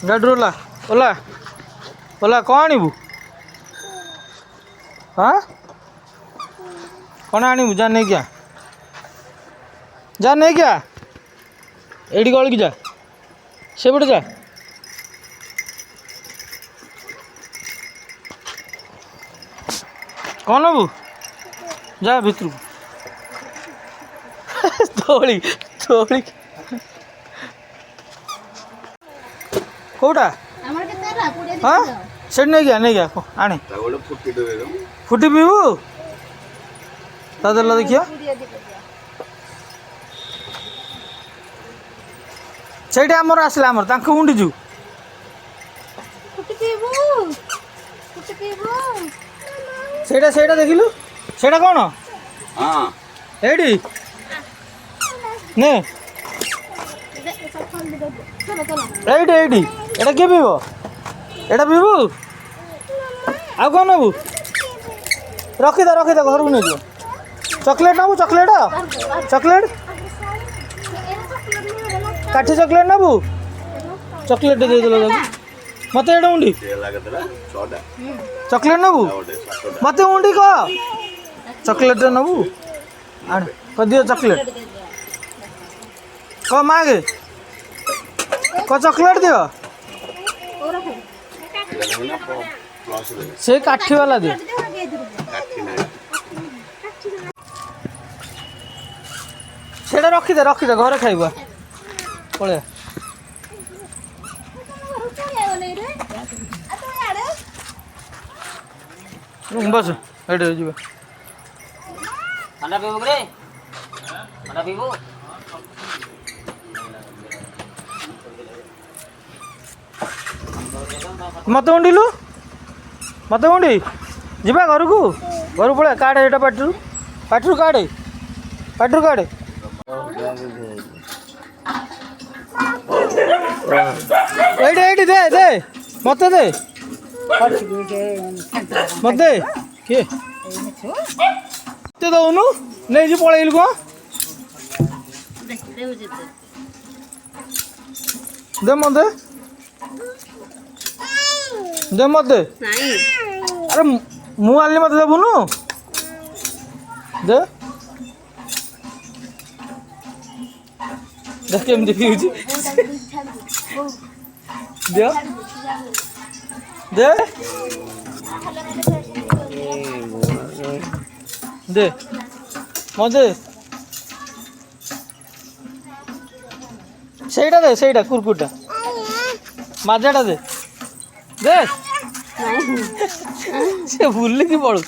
गाड़ी ओला ओला ओला कौन आणबू हाँ कौन आणबू जा नहीं क्या जा नहीं क्या एडी गल की जा से पटे जा कौन नबू जा भितर तोली तोली कौटा हाँ से नहीं गया आने फुटी पीबू ता देला देखिया ସେଇଟା ଆମର ଆସିଲା ଆମର ତାଙ୍କୁ ଉଣ୍ଡିଛୁ ସେଇଟା ସେଇଟା ଦେଖିଲୁ ସେଇଟା କ'ଣ ଏଇଠି ନେ ଏଇଠି ଏଇଠି ଏଇଟା କିଏ ପିଇବ ଏଇଟା ପିଇବୁ ଆଉ କ'ଣ ନେବୁ ରଖିଦେ ଘରକୁ ନେଇଯିବ ଚକୋଲେଟ୍ ନେବୁ ଚକୋଲେଟ୍ काठी चॉकलेट नबू चॉकलेट दे देला मत एडा उंडी चॉकलेट नबू मत उंडी को चॉकलेट नबू आण क दियो चॉकलेट को मागे को चॉकलेट दियो से काठी वाला दियो सेटा रखी दे घरे खाइबा पड़े बस एडे जीवा ठंडा पीबो रे ठंडा पीबो मत उंडिलु मत उंडी जीवा घर को पड़े काढ़े एटा पाटरू काढ़े एडी दे मत दे किए दौनु नहीं पलैलु कौन दे मत अरे मु आनी मत देबुनु दे देख केमती पिउची दे दे दे मत ସେଇଟା କୁରକୁରଟା ମାଜାଟା ଦେ ସେ ବୁଲିକି ପଳୁ